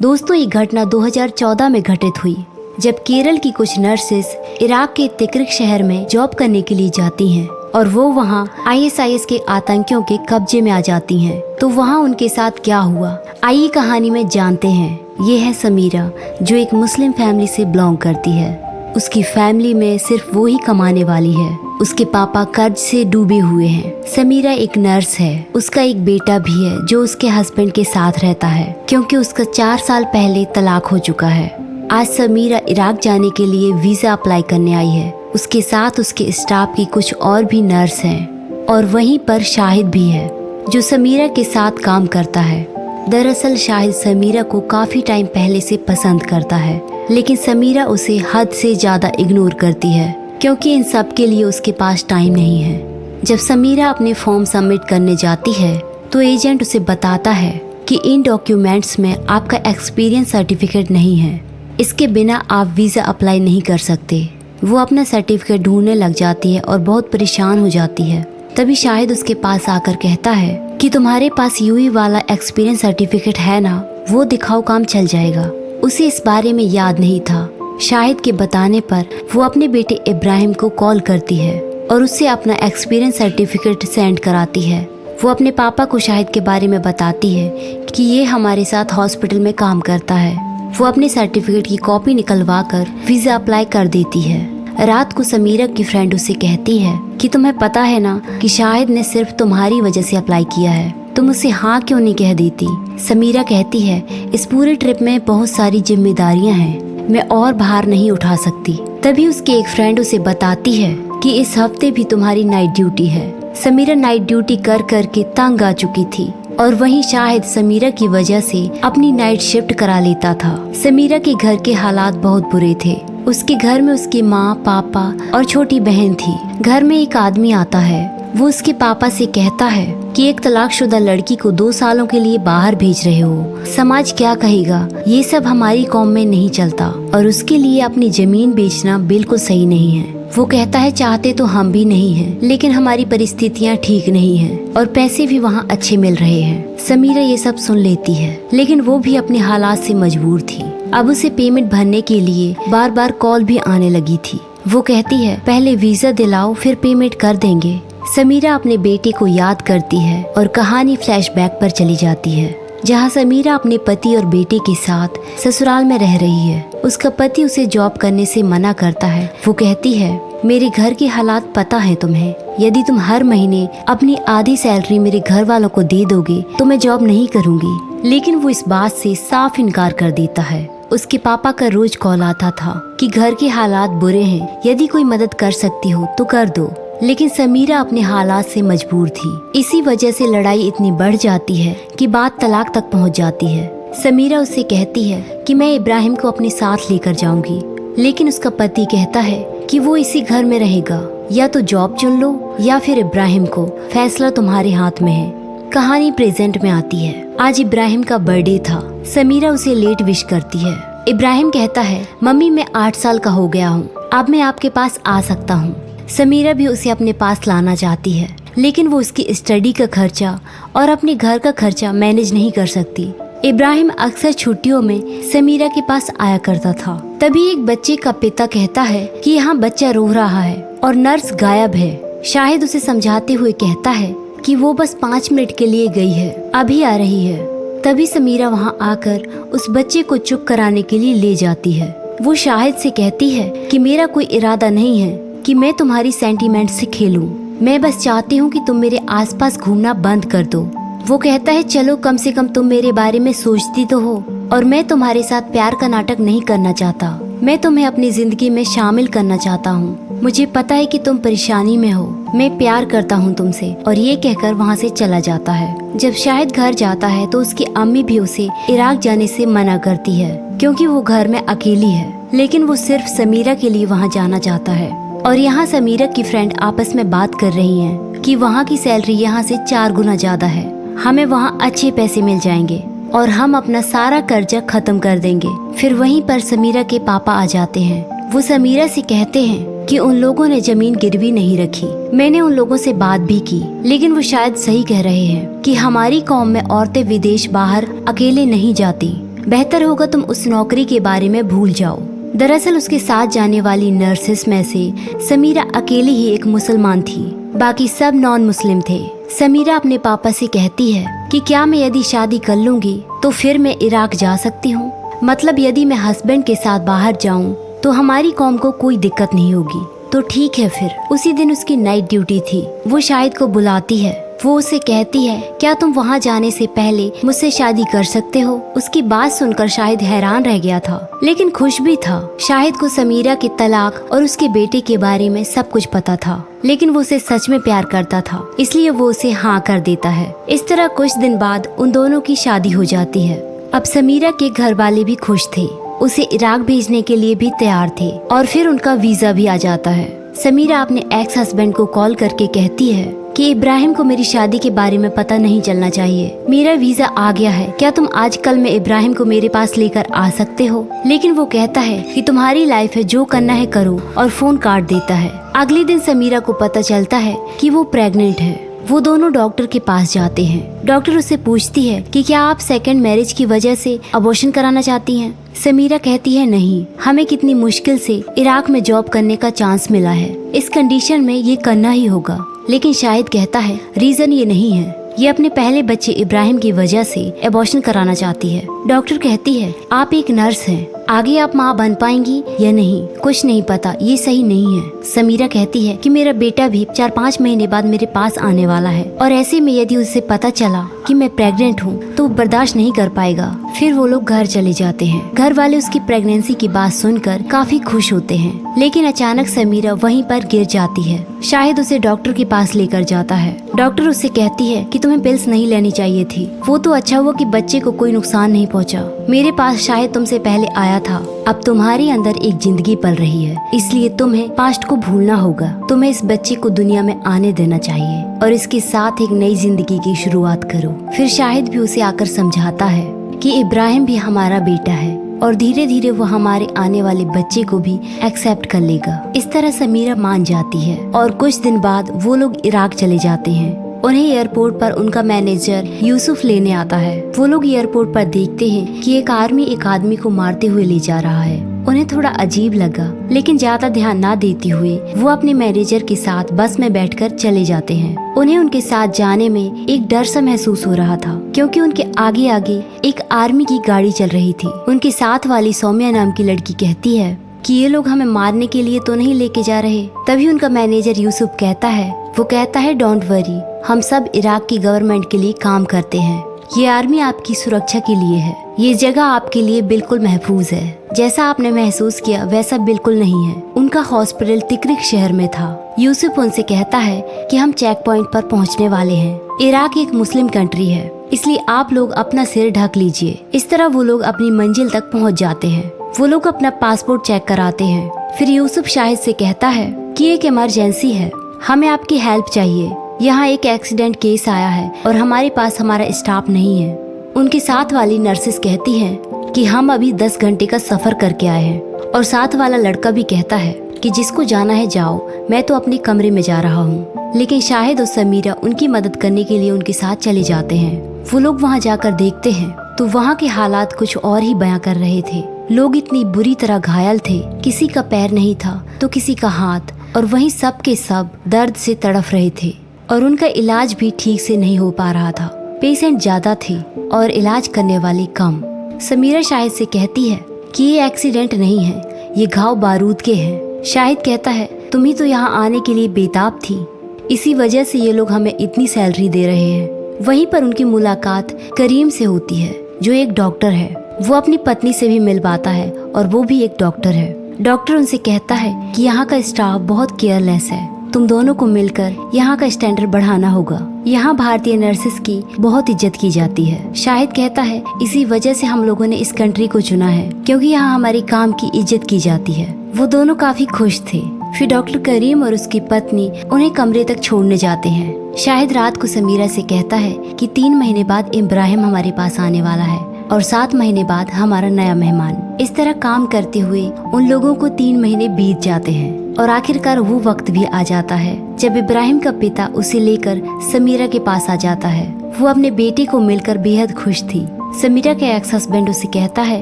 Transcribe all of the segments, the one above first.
दोस्तों, ये घटना 2014 में घटित हुई, जब केरल की कुछ नर्सेस इराक के तिक्रिक शहर में जॉब करने के लिए जाती हैं और वो वहाँ ISIS के आतंकियों के कब्जे में आ जाती हैं। तो वहाँ उनके साथ क्या हुआ, आइए कहानी में जानते हैं। ये है समीरा, जो एक मुस्लिम फैमिली से बिलोंग करती है। उसकी फैमिली में सिर्फ वो ही कमाने वाली है। उसके पापा कर्ज से डूबे हुए हैं। समीरा एक नर्स है। उसका एक बेटा भी है जो उसके हस्बैंड के साथ रहता है, क्योंकि उसका 4 साल पहले तलाक हो चुका है। आज समीरा इराक जाने के लिए वीजा अप्लाई करने आई है। उसके साथ उसके स्टाफ की कुछ और भी नर्स हैं और वहीं पर शाहिद भी है, जो समीरा के साथ काम करता है। दरअसल शाहिद समीरा को काफी टाइम पहले से पसंद करता है, लेकिन समीरा उसे हद से ज्यादा इग्नोर करती है, क्योंकि इन सब के लिए उसके पास टाइम नहीं है। जब समीरा अपने फॉर्म सबमिट करने जाती है तो एजेंट उसे बताता है कि इन डॉक्यूमेंट्स में आपका एक्सपीरियंस सर्टिफिकेट नहीं है, इसके बिना आप वीजा अप्लाई नहीं कर सकते। वो अपना सर्टिफिकेट ढूंढने लग जाती है और बहुत परेशान हो जाती है। तभी शाहिद उसके पास आकर कहता है कि तुम्हारे पास यूई वाला एक्सपीरियंस सर्टिफिकेट है ना, वो दिखाओ, काम चल जाएगा। उसे इस बारे में याद नहीं था। शाहिद के बताने पर वो अपने बेटे इब्राहिम को कॉल करती है और उससे अपना एक्सपीरियंस सर्टिफिकेट सेंड कराती है। वो अपने पापा को शाहिद के बारे में बताती है कि ये हमारे साथ हॉस्पिटल में काम करता है। वो अपने सर्टिफिकेट की कॉपी निकलवा कर वीजा अप्लाई कर देती है। रात को समीरा की फ्रेंड उसे कहती है कि तुम्हें पता है ना कि शाहिद ने सिर्फ तुम्हारी वजह से अप्लाई किया है, तुम उसे हाँ क्यों नहीं कह देती। समीरा कहती है, इस पूरे ट्रिप में बहुत सारी जिम्मेदारियां हैं, मैं और भार नहीं उठा सकती। तभी उसकी एक फ्रेंड उसे बताती है कि इस हफ्ते भी तुम्हारी नाइट ड्यूटी है। समीरा नाइट ड्यूटी कर कर के तंग आ चुकी थी और वहीं शाहिद समीरा की वजह से अपनी नाइट शिफ्ट करा लेता था। समीरा के घर के हालात बहुत बुरे थे। उसके घर में उसकी माँ, पापा और छोटी बहन थी। घर में एक आदमी आता है। वो उसके पापा से कहता है कि एक तलाकशुदा लड़की को 2 सालों के लिए बाहर भेज रहे हो, समाज क्या कहेगा, ये सब हमारी कौम में नहीं चलता और उसके लिए अपनी जमीन बेचना बिल्कुल सही नहीं है। वो कहता है, चाहते तो हम भी नहीं हैं, लेकिन हमारी परिस्थितियाँ ठीक नहीं हैं और पैसे भी वहाँ अच्छे मिल रहे हैं। समीरा ये सब सुन लेती है, लेकिन वो भी अपने हालात से मजबूर थी। अब उसे पेमेंट भरने के लिए बार बार कॉल भी आने लगी थी। वो कहती है, पहले वीजा दिलाओ, फिर पेमेंट कर देंगे। समीरा अपने बेटे को याद करती है और कहानी फ्लैशबैक पर चली जाती है, जहाँ समीरा अपने पति और बेटे के साथ ससुराल में रह रही है। उसका पति उसे जॉब करने से मना करता है। वो कहती है, मेरे घर के हालात पता है तुम्हें, यदि तुम हर महीने अपनी आधी सैलरी मेरे घर वालों को दे दोगे तो मैं जॉब नहीं करूँगी। लेकिन वो इस बात से साफ इनकार कर देता है। उसके पापा का रोज कॉल आता था कि घर के हालात बुरे हैं, यदि कोई मदद कर सकती हो तो कर दो। लेकिन समीरा अपने हालात से मजबूर थी। इसी वजह से लड़ाई इतनी बढ़ जाती है कि बात तलाक तक पहुंच जाती है। समीरा उससे कहती है कि मैं इब्राहिम को अपने साथ लेकर जाऊंगी, लेकिन उसका पति कहता है कि वो इसी घर में रहेगा, या तो जॉब चुन लो या फिर इब्राहिम को, फैसला तुम्हारे हाथ में है। कहानी प्रेजेंट में आती है। आज इब्राहिम का बर्थडे था। समीरा उसे लेट विश करती है। इब्राहिम कहता है, मम्मी मैं 8 साल का हो गया हूँ, अब मैं आपके पास आ सकता हूँ। समीरा भी उसे अपने पास लाना चाहती है, लेकिन वो उसकी स्टडी का खर्चा और अपने घर का खर्चा मैनेज नहीं कर सकती। इब्राहिम अक्सर छुट्टियों में समीरा के पास आया करता था। तभी एक बच्चे का पिता कहता है कि यहाँ बच्चा रो रहा है और नर्स गायब है। शाहिद उसे समझाते हुए कहता है कि वो बस 5 मिनट के लिए गई है, अभी आ रही है। तभी समीरा वहाँ आकर उस बच्चे को चुप कराने के लिए ले जाती है। वो शाहिद से कहती है कि मेरा कोई इरादा नहीं है कि मैं तुम्हारी सेंटीमेंट से खेलूं, मैं बस चाहती हूँ कि तुम मेरे आसपास घूमना बंद कर दो। वो कहता है, चलो कम से कम तुम मेरे बारे में सोचती तो हो, और मैं तुम्हारे साथ प्यार का नाटक नहीं करना चाहता, मैं तुम्हें अपनी जिंदगी में शामिल करना चाहता हूँ। मुझे पता है कि तुम परेशानी में हो, मैं प्यार करता हूँ तुमसे। और ये कहकर वहाँ से चला जाता है। जब शाहिद घर जाता है तो उसकी अम्मी भी उसे इराक जाने से मना करती है, क्योंकि वो घर में अकेली है। लेकिन वो सिर्फ समीरा के लिए वहाँ जाना चाहता है। और यहाँ समीरा की फ्रेंड आपस में बात कर रही हैं कि वहाँ की सैलरी यहाँ से 4 गुना ज्यादा है, हमें वहाँ अच्छे पैसे मिल जाएंगे और हम अपना सारा कर्जा खत्म कर देंगे। फिर वहीं पर समीरा के पापा आ जाते हैं। वो समीरा से कहते हैं कि उन लोगों ने जमीन गिरवी नहीं रखी। मैंने उन लोगों से बात भी की, लेकिन वो शायद सही कह रहे हैं कि हमारी कौम में औरतें विदेश बाहर अकेले नहीं जाती। बेहतर होगा तुम उस नौकरी के बारे में भूल जाओ। दरअसल उसके साथ जाने वाली नर्सेस में से समीरा अकेली ही एक मुसलमान थी, बाकी सब नॉन मुस्लिम थे। समीरा अपने पापा से कहती है कि क्या मैं यदि शादी कर लूंगी तो फिर मैं इराक जा सकती हूँ, मतलब यदि मैं हस्बैंड के साथ बाहर जाऊँ तो हमारी कौम को कोई दिक्कत नहीं होगी। तो ठीक है फिर। उसी दिन उसकी नाइट ड्यूटी थी। वो शाहिद को बुलाती है। वो उसे कहती है क्या तुम वहाँ जाने से पहले मुझसे शादी कर सकते हो। उसकी बात सुनकर शाहिद हैरान रह गया था, लेकिन खुश भी था। शाहिद को समीरा के तलाक और उसके बेटे के बारे में सब कुछ पता था, लेकिन वो उसे सच में प्यार करता था, इसलिए वो उसे हाँ कर देता है। इस तरह कुछ दिन बाद उन दोनों की शादी हो जाती है। अब समीरा के घर वाले भी खुश थे, उसे इराक भेजने के लिए भी तैयार थे और फिर उनका वीजा भी आ जाता है। समीरा अपने एक्स हस्बैंड को कॉल करके कहती है कि इब्राहिम को मेरी शादी के बारे में पता नहीं चलना चाहिए। मेरा वीजा आ गया है, क्या तुम आजकल में इब्राहिम को मेरे पास लेकर आ सकते हो। लेकिन वो कहता है कि तुम्हारी लाइफ है, जो करना है करो, और फोन काट देता है। अगले दिन समीरा को पता चलता है कि वो प्रेग्नेंट है। वो दोनों डॉक्टर के पास जाते हैं। डॉक्टर उससे पूछती है कि क्या आप सेकंड मैरिज की वजह से अबॉर्शन कराना चाहती हैं। समीरा कहती है नहीं, हमें कितनी मुश्किल से इराक में जॉब करने का चांस मिला है, इस कंडीशन में ये करना ही होगा। लेकिन शाहिद कहता है रीजन ये नहीं है, ये अपने पहले बच्चे इब्राहिम की वजह से अबॉर्शन कराना चाहती है। डॉक्टर कहती है आप एक नर्स हैं, आगे आप माँ बन पाएंगी या नहीं कुछ नहीं पता, ये सही नहीं है। समीरा कहती है कि मेरा बेटा भी 4-5 महीने बाद मेरे पास आने वाला है, और ऐसे में यदि उसे पता चला कि मैं प्रेग्नेंट हूँ तो वो बर्दाश्त नहीं कर पाएगा। फिर वो लोग घर चले जाते हैं। घर वाले उसकी प्रेगनेंसी की बात सुनकर काफी खुश होते हैं, लेकिन अचानक समीरा वहीं पर गिर जाती है। शाहिद उसे डॉक्टर के पास लेकर जाता है। डॉक्टर उससे कहती है कि तुम्हें पिल्स नहीं लेनी चाहिए थी, वो तो अच्छा हुआ कि बच्चे को कोई नुकसान नहीं पहुंचा। मेरे पास शायद तुमसे पहले आया था, अब तुम्हारे अंदर एक जिंदगी पल रही है, इसलिए तुम्हें पास्ट को भूलना होगा। तुम्हें इस बच्चे को दुनिया में आने देना चाहिए और इसके साथ एक नई जिंदगी की शुरुआत करो। फिर शाहिद भी उसे आकर समझाता है कि इब्राहिम भी हमारा बेटा है और धीरे धीरे वो हमारे आने वाले बच्चे को भी एक्सेप्ट कर लेगा। इस तरह समीरा मान जाती है और कुछ दिन बाद वो लोग इराक चले जाते हैं। उन्हें एयरपोर्ट पर उनका मैनेजर यूसुफ लेने आता है। वो लोग एयरपोर्ट पर देखते हैं कि एक आर्मी एक आदमी को मारते हुए ले जा रहा है। उन्हें थोड़ा अजीब लगा, लेकिन ज्यादा ध्यान ना देते हुए वो अपने मैनेजर के साथ बस में बैठकर चले जाते हैं। उन्हें उनके साथ जाने में एक डर सा महसूस हो रहा था, क्योंकि उनके आगे आगे एक आर्मी की गाड़ी चल रही थी। उनके साथ वाली सौम्या नाम की लड़की कहती है कि ये लोग हमें मारने के लिए तो नहीं लेके जा रहे। तभी उनका मैनेजर यूसुफ कहता है डोंट वरी, हम सब इराक की गवर्नमेंट के लिए काम करते हैं। ये आर्मी आपकी सुरक्षा के लिए है, ये जगह आपके लिए बिल्कुल महफूज है। जैसा आपने महसूस किया वैसा बिल्कुल नहीं है। उनका हॉस्पिटल तिक्रिक शहर में था। यूसुफ उनसे कहता है कि हम चेक पॉइंट पर पहुंचने वाले हैं। इराक एक मुस्लिम कंट्री है, इसलिए आप लोग अपना सिर ढक लीजिए। इस तरह वो लोग अपनी मंजिल तक पहुंच जाते हैं। वो लोग अपना पासपोर्ट चेक कराते हैं। फिर यूसुफ शाहिद से कहता है कि एक इमरजेंसी है, हमें आपकी हेल्प चाहिए। यहाँ एक एक्सीडेंट केस आया है और हमारे पास हमारा स्टाफ नहीं है। उनके साथ वाली नर्सेस कहती हैं कि हम अभी 10 घंटे का सफर करके आए हैं, और साथ वाला लड़का भी कहता है कि जिसको जाना है जाओ, मैं तो अपने कमरे में जा रहा हूँ। लेकिन शाहिद और समीरा उनकी मदद करने के लिए उनके साथ चले जाते हैं। वो लोग वहाँ जाकर देखते हैं तो वहाँ के हालात कुछ और ही बयां कर रहे थे। लोग इतनी बुरी तरह घायल थे, किसी का पैर नहीं था तो किसी का हाथ, और वहीं सब के सब दर्द से तड़फ रहे थे और उनका इलाज भी ठीक से नहीं हो पा रहा था। पेशेंट ज्यादा थे और इलाज करने वाले कम। समीरा शाहिद से कहती है कि ये एक्सीडेंट नहीं है, ये घाव बारूद के हैं। शाहिद कहता है तुम ही तो यहाँ आने के लिए बेताब थी, इसी वजह से ये लोग हमें इतनी सैलरी दे रहे हैं। वहीं पर उनकी मुलाकात करीम से होती है, जो एक डॉक्टर है। वो अपनी पत्नी से भी मिल पाता है और वो भी एक डॉक्टर है। डॉक्टर उनसे कहता है कि यहाँ का स्टाफ बहुत केयरलेस है, तुम दोनों को मिलकर यहाँ का स्टैंडर्ड बढ़ाना होगा। यहाँ भारतीय नर्सेस की बहुत इज्जत की जाती है। शाहिद कहता है इसी वजह से हम लोगों ने इस कंट्री को चुना है, क्योंकि यहाँ हमारे काम की इज्जत की जाती है। वो दोनों काफी खुश थे। फिर डॉक्टर करीम और उसकी पत्नी उन्हें कमरे तक छोड़ने जाते हैं। शाहिद रात को समीरा से कहता है कि 3 महीने बाद इब्राहिम हमारे पास आने वाला है और 7 महीने बाद हमारा नया मेहमान। इस तरह काम करते हुए उन लोगों को 3 महीने बीत जाते हैं और आखिरकार वो वक्त भी आ जाता है जब इब्राहिम का पिता उसे लेकर समीरा के पास आ जाता है। वो अपने बेटे को मिलकर बेहद खुश थी। समीरा के एक्स हस्बैंड उसे कहता है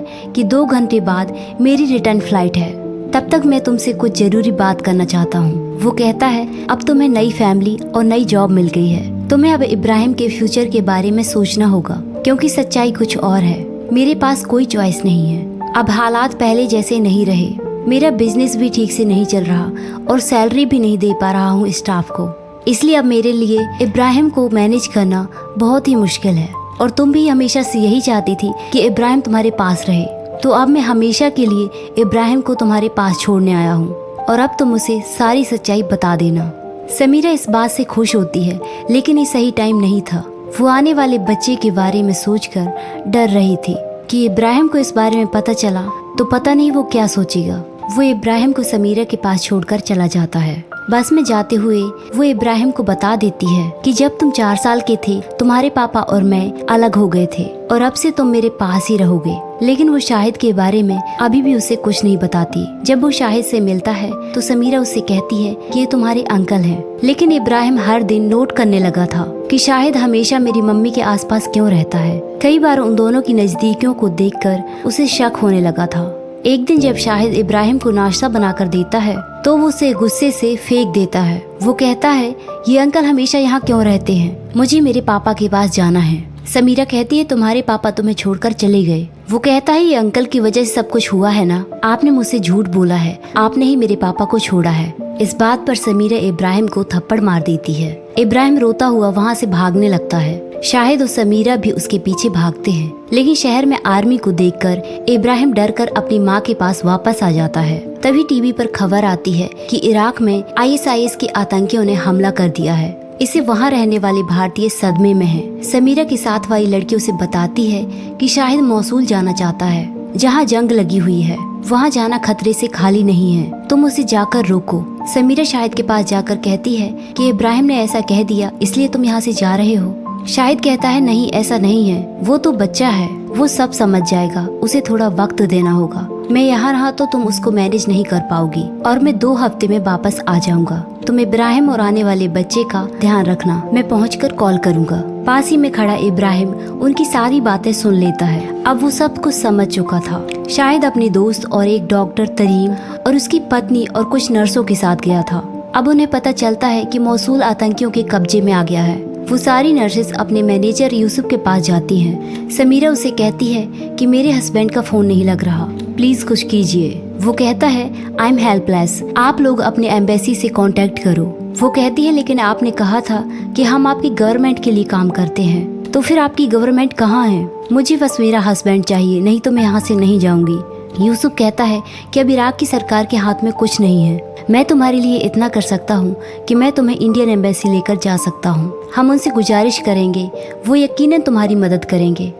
कि 2 घंटे बाद मेरी रिटर्न फ्लाइट है, तब तक मैं तुमसे कुछ जरूरी बात करना चाहता हूँ। वो कहता है अब तुम्हें नई फैमिली और नई जॉब मिल गई है, तुम्हें अब इब्राहिम के फ्यूचर के बारे में सोचना होगा, क्योंकि सच्चाई कुछ और है। मेरे पास कोई चॉइस नहीं है। अब हालात पहले जैसे नहीं रहे, मेरा बिजनेस भी ठीक से नहीं चल रहा और सैलरी भी नहीं दे पा रहा हूँ स्टाफ को, इसलिए अब मेरे लिए इब्राहिम को मैनेज करना बहुत ही मुश्किल है। और तुम भी हमेशा से यही चाहती थी कि इब्राहिम तुम्हारे पास रहे, तो अब मैं हमेशा के लिए इब्राहिम को तुम्हारे पास छोड़ने आया हूँ और अब तुम उसे सारी सच्चाई बता देना। समीरा इस बात से खुश होती है, लेकिन ये सही टाइम नहीं था। वो आने वाले बच्चे के बारे में सोचकर डर रही थी कि इब्राहिम को इस बारे में पता चला तो पता नहीं वो क्या सोचेगा। वो इब्राहिम को समीरा के पास छोड़कर चला जाता है। बस में जाते हुए वो इब्राहिम को बता देती है कि जब तुम 4 साल के थे तुम्हारे पापा और मैं अलग हो गए थे और अब से तुम मेरे पास ही रहोगे। लेकिन वो शाहिद के बारे में अभी भी उसे कुछ नहीं बताती। जब वो शाहिद से मिलता है तो समीरा उससे कहती है कि ये तुम्हारे अंकल हैं। लेकिन इब्राहिम हर दिन नोट करने लगा था कि शाहिद हमेशा मेरी मम्मी के आसपास क्यों रहता है। कई बार उन दोनों की नजदीकियों को देखकर उसे शक होने लगा था। एक दिन जब शाहिद इब्राहिम को नाश्ता बनाकर देता है तो वो उसे गुस्से से फेंक देता है। वो कहता है ये अंकल हमेशा यहाँ क्यों रहते हैं, मुझे मेरे पापा के पास जाना है। समीरा कहती है तुम्हारे पापा तुम्हें छोड़कर चले गए। वो कहता है ये अंकल की वजह से सब कुछ हुआ है ना, आपने मुझसे झूठ बोला है, आपने ही मेरे पापा को छोड़ा है। इस बात पर समीरा इब्राहिम को थप्पड़ मार देती है। इब्राहिम रोता हुआ वहाँ से भागने लगता है। शाहिद और समीरा भी उसके पीछे भागते हैं, लेकिन शहर में आर्मी को देखकर इब्राहिम डरकर अपनी माँ के पास वापस आ जाता है। तभी टीवी पर खबर आती है कि इराक में ISIS के आतंकियों ने हमला कर दिया है। इसे वहाँ रहने वाले भारतीय सदमे में हैं। समीरा के साथ वाली लड़की उसे बताती है कि शाहिद मौसूल जाना चाहता है, जहाँ जंग लगी हुई है। वहाँ जाना खतरे से खाली नहीं है, तुम उसे जाकर रोको। समीरा शाहिद के पास जाकर कहती है कि इब्राहिम ने ऐसा कह दिया इसलिए तुम यहाँ से जा रहे हो। शाहिद कहता है नहीं, ऐसा नहीं है, वो तो बच्चा है, वो सब समझ जाएगा, उसे थोड़ा वक्त देना होगा। मैं यहाँ रहा तो तुम उसको मैनेज नहीं कर पाओगी और मैं 2 हफ्ते में वापस आ जाऊंगा। तुम इब्राहिम और आने वाले बच्चे का ध्यान रखना, मैं पहुंचकर कॉल करूंगा। पास ही में खड़ा इब्राहिम उनकी सारी बातें सुन लेता है। अब वो सब कुछ समझ चुका था। शाहिद अपने दोस्त और एक डॉक्टर तरीम और उसकी पत्नी और कुछ नर्सों के साथ गया था। अब उन्हें पता चलता है कि मौसूल आतंकियों के कब्जे में आ गया है। वो सारी नर्सेस अपने मैनेजर यूसुफ के पास जाती हैं। समीरा उसे कहती है कि मेरे हस्बैंड का फोन नहीं लग रहा, प्लीज कुछ कीजिए। वो कहता है आई एम हेल्पलेस, आप लोग अपने एम्बेसी से कांटेक्ट करो। वो कहती है लेकिन आपने कहा था कि हम आपकी गवर्नमेंट के लिए काम करते हैं, तो फिर आपकी गवर्नमेंट कहाँ है? मुझे बस मेरा हस्बैंड चाहिए, नहीं तो मैं यहाँ से नहीं जाऊंगी। यूसुफ कहता है कि अब इराक की सरकार के हाथ में कुछ नहीं है, मैं तुम्हारे लिए इतना कर सकता हूँ कि मैं तुम्हें इंडियन एम्बेसी लेकर जा सकता हूँ। हम उनसे गुजारिश करेंगे, वो यकीनन तुम्हारी मदद करेंगे।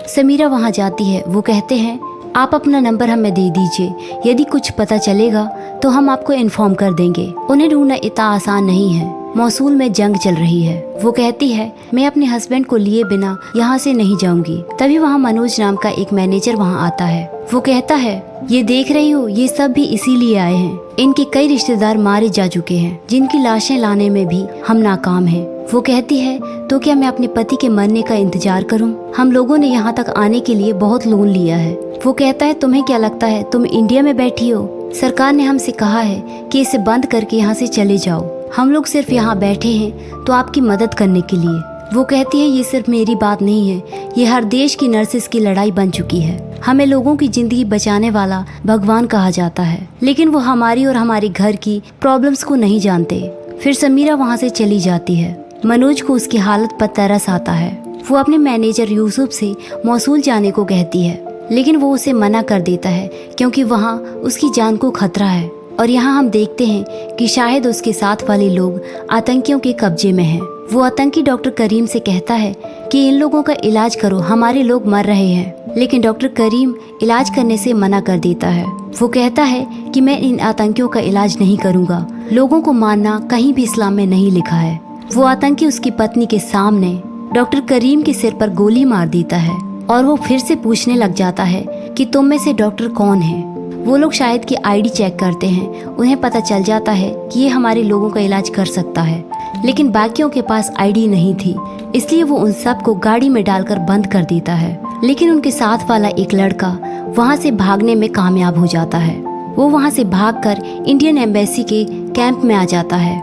समीरा वहाँ जाती है। वो कहते हैं आप अपना नंबर हमें दे दीजिए, यदि कुछ पता चलेगा तो हम आपको इन्फॉर्म कर देंगे। उन्हें ढूंढना इतना आसान नहीं है, मौसूल में जंग चल रही है। वो कहती है मैं अपने हस्बैंड को लिए बिना यहाँ से नहीं जाऊंगी। तभी वहाँ मनोज नाम का एक मैनेजर वहाँ आता है। वो कहता है ये देख रही हो, ये सब भी इसीलिए आए हैं, इनके कई रिश्तेदार मारे जा चुके हैं, जिनकी लाशें लाने में भी हम नाकाम हैं। वो कहती है तो क्या मैं अपने पति के मरने का इंतजार करूं? हम लोगों ने यहाँ तक आने के लिए बहुत लोन लिया है। वो कहता है तुम्हें क्या लगता है तुम इंडिया में बैठी हो? सरकार ने हमसे कहा है कि इसे बंद करके यहाँ से चले जाओ। हम लोग सिर्फ यहाँ बैठे हैं तो आपकी मदद करने के लिए। वो कहती है ये सिर्फ मेरी बात नहीं है, ये हर देश की नर्सेस की लड़ाई बन चुकी है। हमें लोगों की जिंदगी बचाने वाला भगवान कहा जाता है, लेकिन वो हमारी और हमारे घर की प्रॉब्लम्स को नहीं जानते। फिर समीरा वहाँ से चली जाती है। मनोज को उसकी हालत पर तरस आता है। वो अपने मैनेजर यूसुफ से मौसूल जाने को कहती है, लेकिन वो उसे मना कर देता है क्योंकि वहाँ उसकी जान को खतरा है। और यहाँ हम देखते हैं कि शाहिद उसके साथ वाले लोग आतंकियों के कब्जे में हैं। वो आतंकी डॉक्टर करीम से कहता है कि इन लोगों का इलाज करो, हमारे लोग मर रहे हैं। लेकिन डॉक्टर करीम इलाज करने से मना कर देता है। वो कहता है कि मैं इन आतंकियों का इलाज नहीं करूँगा, लोगों को मारना कहीं भी इस्लाम में नहीं लिखा है। वो आतंकी उसकी पत्नी के सामने डॉक्टर करीम के सिर पर गोली मार देता है और वो फिर से पूछने लग जाता है कि तुम में से डॉक्टर कौन है। वो लोग शाहिद की आईडी चेक करते हैं। उन्हें पता चल जाता है कि ये हमारे लोगों का इलाज कर सकता है, लेकिन बाकियों के पास आईडी नहीं थी, इसलिए वो उन सब को गाड़ी में डालकर बंद कर देता है। लेकिन उनके साथ वाला एक लड़का वहाँ से भागने में कामयाब हो जाता है। वो वहाँ से भागकर इंडियन एम्बेसी के कैंप में आ जाता है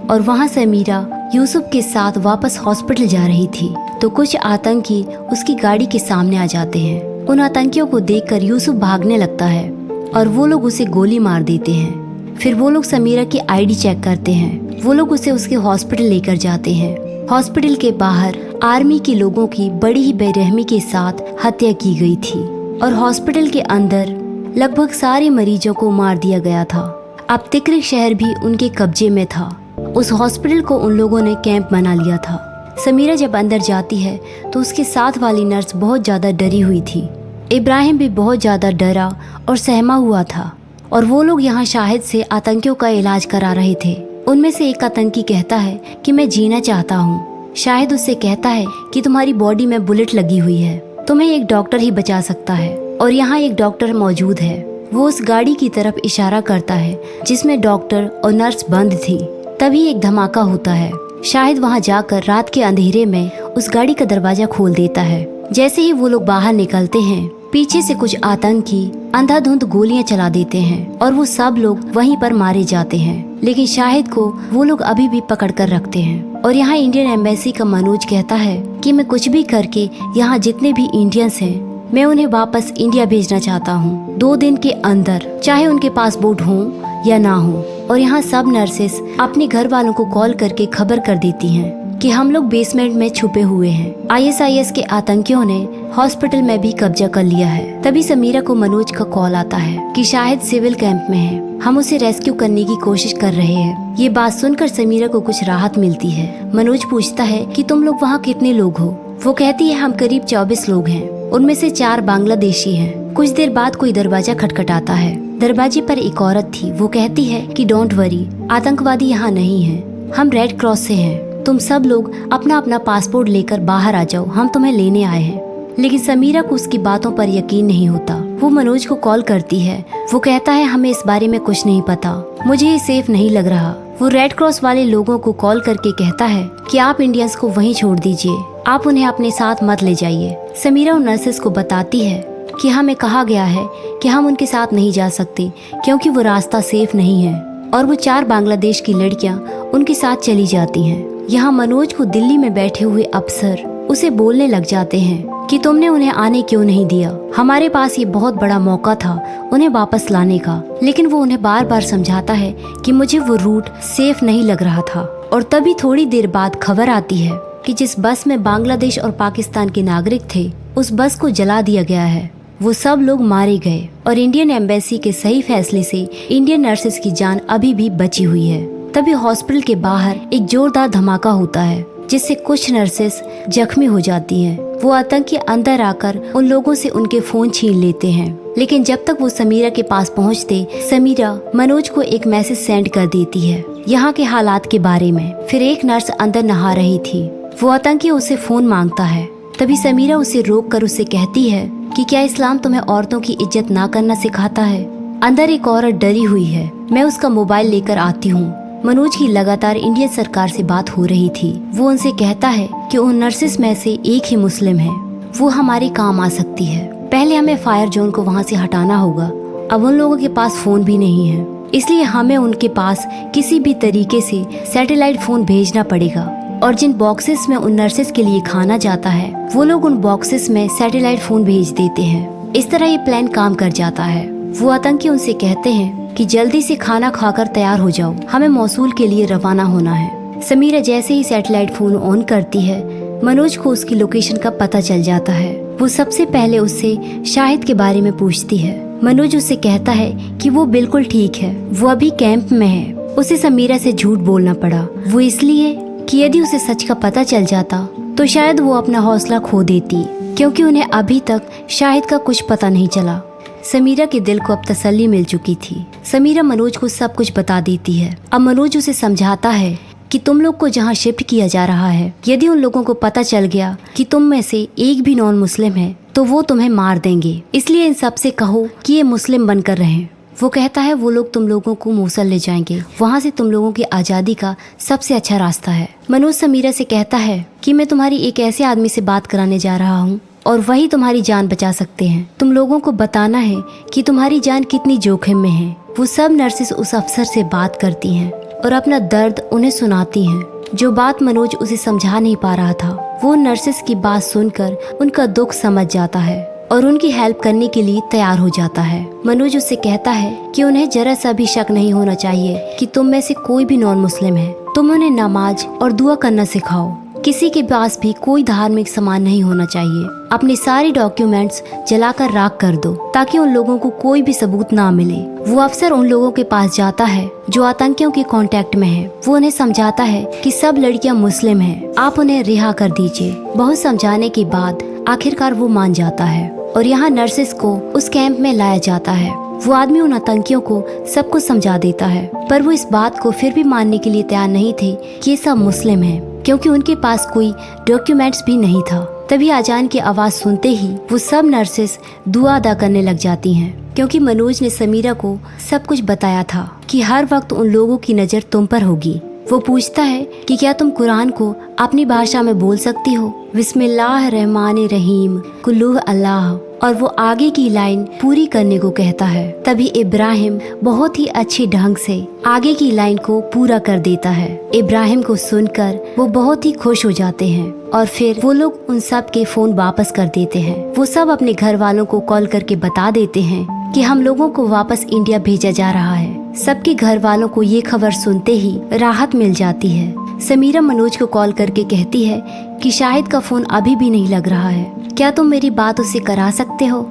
और वहाँ समीरा यूसुफ के साथ वापस हॉस्पिटल जा रही थी तो कुछ आतंकी उसकी गाड़ी के सामने आ जाते हैं। उन आतंकियों को देखकर यूसुफ भागने लगता है और वो लोग उसे गोली मार देते हैं। फिर वो लोग समीरा की आईडी चेक करते हैं। वो लोग उसे उसके हॉस्पिटल लेकर जाते हैं। हॉस्पिटल के बाहर आर्मी के लोगों की बड़ी ही बेरहमी के साथ हत्या की गई थी और हॉस्पिटल के अंदर लगभग सारे मरीजों को मार दिया गया था। अब तिक्रिक शहर भी उनके कब्जे में था। उस हॉस्पिटल को उन लोगों ने कैंप बना लिया था। समीरा जब अंदर जाती है तो उसके साथ वाली नर्स बहुत ज़्यादा डरी हुई थी। इब्राहिम भी बहुत ज़्यादा डरा और सहमा हुआ था और वो लोग यहाँ शाहिद से आतंकियों का इलाज करा रहे थे। उनमें से एक आतंकी कहता है कि मैं जीना चाहता हूँ। शाहिद उससे कहता है कि तुम्हारी बॉडी में बुलेट लगी हुई है, तुम्हें एक डॉक्टर ही बचा सकता है और यहाँ एक डॉक्टर मौजूद है। वो उस गाड़ी की तरफ इशारा करता है जिसमें डॉक्टर और नर्स बंद थी। तभी एक धमाका होता है। शाहिद वहाँ जाकर रात के अंधेरे में उस गाड़ी का दरवाजा खोल देता है। जैसे ही वो लोग बाहर निकलते हैं पीछे से कुछ आतंकी अंधाधुंध गोलियां चला देते हैं और वो सब लोग वहीं पर मारे जाते हैं। लेकिन शाहिद को वो लोग अभी भी पकड़ कर रखते हैं और यहाँ इंडियन एम्बेसी का मनोज कहता है कि मैं कुछ भी करके यहाँ जितने भी इंडियंस हैं मैं उन्हें वापस इंडिया भेजना चाहता हूँ 2 दिन के अंदर, चाहे उनके पासपोर्ट हो या ना हो। और यहाँ सब नर्सेस अपने घर वालों को कॉल करके खबर कर देती हैं कि हम लोग बेसमेंट में छुपे हुए हैं। ISIS के आतंकियों ने हॉस्पिटल में भी कब्जा कर लिया है। तभी समीरा को मनोज का कॉल आता है कि शाहिद सिविल कैंप में है, हम उसे रेस्क्यू करने की कोशिश कर रहे हैं। ये बात सुनकर समीरा को कुछ राहत मिलती है। मनोज पूछता है कि तुम लोग वहाँ कितने लोग हो? वो कहती है हम करीब 24 लोग हैं, उनमें से 4 बांग्लादेशी हैं। कुछ देर बाद कोई दरवाजा खटखटाता है। दरवाजे पर एक औरत थी। वो कहती है कि डोंट वरी, आतंकवादी यहाँ नहीं है, हम रेड क्रॉस से हैं। तुम सब लोग अपना अपना पासपोर्ट लेकर बाहर आ जाओ, हम तुम्हें लेने आए हैं। लेकिन समीरा को उसकी बातों पर यकीन नहीं होता। वो मनोज को कॉल करती है। वो कहता है हमें इस बारे में कुछ नहीं पता, मुझे ये सेफ नहीं लग रहा। वो रेड क्रॉस वाले लोगों को कॉल करके कहता है कि आप इंडियंस को वहीं छोड़ दीजिए, आप उन्हें अपने साथ मत ले जाइए। समीरा उन नर्सेस को बताती है कि हमें कहा गया है कि हम उनके साथ नहीं जा सकते क्योंकि वो रास्ता सेफ नहीं है। और वो 4 बांग्लादेश की लड़कियां उनके साथ चली जाती हैं। यहाँ मनोज को दिल्ली में बैठे हुए अफसर उसे बोलने लग जाते हैं कि तुमने उन्हें आने क्यों नहीं दिया, हमारे पास ये बहुत बड़ा मौका था उन्हें वापस लाने का। लेकिन वो उन्हें बार बार समझाता है कि मुझे वो रूट सेफ नहीं लग रहा था। और तभी थोड़ी देर बाद खबर आती है कि जिस बस में बांग्लादेश और पाकिस्तान के नागरिक थे उस बस को जला दिया गया है। वो सब लोग मारे गए और इंडियन एम्बेसी के सही फैसले से इंडियन नर्सेस की जान अभी भी बची हुई है। तभी हॉस्पिटल के बाहर एक जोरदार धमाका होता है जिससे कुछ नर्सेस जख्मी हो जाती हैं। वो आतंकी अंदर आकर उन लोगों से उनके फोन छीन लेते हैं। लेकिन जब तक वो समीरा के पास पहुंचते, समीरा मनोज को एक मैसेज सेंड कर देती है यहाँ के हालात के बारे में। फिर एक नर्स अंदर नहा रही थी। वो आतंकी उसे फोन मांगता है। तभी समीरा उसे रोक कर उससे कहती है कि क्या इस्लाम तुम्हें औरतों की इज्जत ना करना सिखाता है? अंदर एक औरत डरी हुई है, मैं उसका मोबाइल लेकर आती हूँ। मनोज की लगातार इंडियन सरकार से बात हो रही थी। वो उनसे कहता है कि उन नर्सेस में से एक ही मुस्लिम है, वो हमारे काम आ सकती है। पहले हमें फायर जोन को वहाँ से हटाना होगा। अब उन लोगों के पास फोन भी नहीं है, इसलिए हमें उनके पास किसी भी तरीके से सैटेलाइट फोन भेजना पड़ेगा। और जिन बॉक्सेस में उन नर्सेस के लिए खाना जाता है वो लोग उन बॉक्सेस में सैटेलाइट फोन भेज देते हैं। इस तरह ये प्लान काम कर जाता है। वो आतंकी उनसे कहते हैं कि जल्दी से खाना खाकर तैयार हो जाओ, हमें मौसूल के लिए रवाना होना है। समीरा जैसे ही सैटेलाइट फोन ऑन करती है मनोज को उसकी लोकेशन का पता चल जाता है। वो सबसे पहले उससे शाहिद के बारे में पूछती है। मनोज उससे कहता है कि वो बिल्कुल ठीक है, वो अभी कैंप में है। उसे समीरा से झूठ बोलना पड़ा, वो इसलिए कि यदि उसे सच का पता चल जाता तो शायद वो अपना हौसला खो देती, क्योंकि उन्हें अभी तक शाहिद का कुछ पता नहीं चला। समीरा के दिल को अब तसल्ली मिल चुकी थी। समीरा मनोज को सब कुछ बता देती है। अब मनोज उसे समझाता है कि तुम लोग को जहाँ शिफ्ट किया जा रहा है, यदि उन लोगों को पता चल गया कि तुम में से एक भी नॉन मुस्लिम है तो वो तुम्हें मार देंगे, इसलिए इन सब से कहो कि ये मुस्लिम बनकर रहें। वो कहता है वो लोग तुम लोगों को मूसल ले जाएंगे, वहाँ से तुम लोगों की आज़ादी का सबसे अच्छा रास्ता है। मनोज समीरा से कहता है कि मैं तुम्हारी एक ऐसे आदमी से बात कराने जा रहा हूँ और वही तुम्हारी जान बचा सकते हैं। तुम लोगों को बताना है कि तुम्हारी जान कितनी जोखिम में है। वो सब नर्सेस उस अफसर से बात करती हैं और अपना दर्द उन्हें सुनाती हैं। जो बात मनोज उसे समझा नहीं पा रहा था, वो नर्सेस की बात सुनकर उनका दुख समझ जाता है और उनकी हेल्प करने के लिए तैयार हो जाता है। मनोज उससे कहता है कि उन्हें जरा सा भी शक नहीं होना चाहिए कि तुम में से कोई भी नॉन मुस्लिम है। तुम उन्हें नमाज और दुआ करना सिखाओ। किसी के पास भी कोई धार्मिक सामान नहीं होना चाहिए। अपने सारे डॉक्यूमेंट्स जलाकर राख कर दो ताकि उन लोगों को कोई भी सबूत ना मिले। वो अफसर उन लोगों के पास जाता है जो आतंकियों के कांटेक्ट में है। वो उन्हें समझाता है कि सब लड़कियां मुस्लिम हैं, आप उन्हें रिहा कर दीजिए। बहुत समझाने के बाद आखिरकार वो मान जाता है और यहाँ नर्सेस को उस कैंप में लाया जाता है। वो आदमी उन आतंकियों को सब कुछ समझा देता है, पर वो इस बात को फिर भी मानने के लिए तैयार नहीं थे कि ये सब मुस्लिम हैं, क्योंकि उनके पास कोई डॉक्यूमेंट्स भी नहीं था। तभी अजान की आवाज सुनते ही वो सब नर्सेस दुआ अदा करने लग जाती हैं, क्योंकि मनोज ने समीरा को सब कुछ बताया था कि हर वक्त उन लोगों की नजर तुम पर होगी। वो पूछता है कि क्या तुम कुरान को अपनी भाषा में बोल सकती हो? बिस्मिल्लाहिर्रहमानिर्रहीम कुल्लू अल्लाह। और वो आगे की लाइन पूरी करने को कहता है। तभी इब्राहिम बहुत ही अच्छे ढंग से आगे की लाइन को पूरा कर देता है। इब्राहिम को सुनकर वो बहुत ही खुश हो जाते हैं और फिर वो लोग उन सब के फोन वापस कर देते हैं। वो सब अपने घर वालों को कॉल करके बता देते हैं कि हम लोगों को वापस इंडिया भेजा जा रहा है। सबके घर वालों को ये खबर सुनते ही राहत मिल जाती है। समीरा मनोज को कॉल करके कहती है कि शाहिद का फोन अभी भी नहीं लग रहा है, क्या तुम मेरी बात उससे करा सकते हो?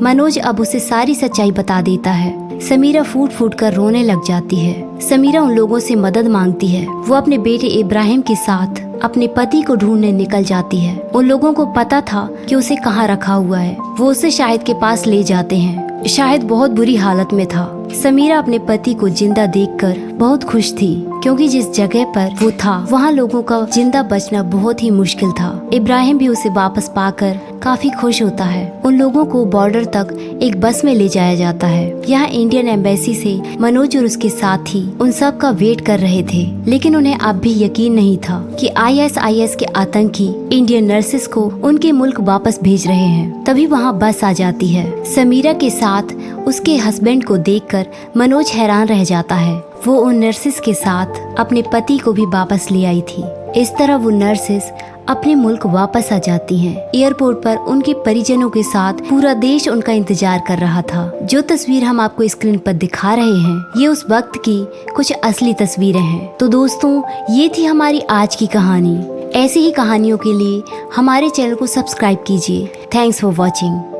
मनोज अब उसे सारी सच्चाई बता देता है। समीरा फूट फूट कर रोने लग जाती है। समीरा उन लोगों से मदद मांगती है। वो अपने बेटे इब्राहिम के साथ अपने पति को ढूंढने निकल जाती है। उन लोगों को पता था कि उसे कहाँ रखा हुआ है। वो उसे शाहिद के पास ले जाते हैं। शाहिद बहुत बुरी हालत में था। समीरा अपने पति को जिंदा देखकर बहुत खुश थी, क्योंकि जिस जगह पर वो था वहाँ लोगों का जिंदा बचना बहुत ही मुश्किल था। इब्राहिम भी उसे वापस पाकर काफी खुश होता है। उन लोगों को बॉर्डर तक एक बस में ले जाया जाता है। यहाँ इंडियन एम्बेसी से मनोज और उसके साथी उन सब का वेट कर रहे थे, लेकिन उन्हें अब भी यकीन नहीं था कि ISIS के आतंकी इंडियन नर्सेस को उनके मुल्क वापस भेज रहे हैं। तभी वहाँ बस आ जाती है। समीरा के साथ उसके हस्बैंड को देखकर मनोज हैरान रह जाता है। वो उन नर्सेस के साथ अपने पति को भी वापस ले आई थी। इस तरह वो नर्सेस अपने मुल्क वापस आ जाती हैं। एयरपोर्ट पर उनके परिजनों के साथ पूरा देश उनका इंतजार कर रहा था। जो तस्वीर हम आपको स्क्रीन पर दिखा रहे हैं, ये उस वक्त की कुछ असली तस्वीरें हैं। तो दोस्तों, ये थी हमारी आज की कहानी। ऐसी ही कहानियों के लिए हमारे चैनल को सब्सक्राइब कीजिए। Thanks for watching.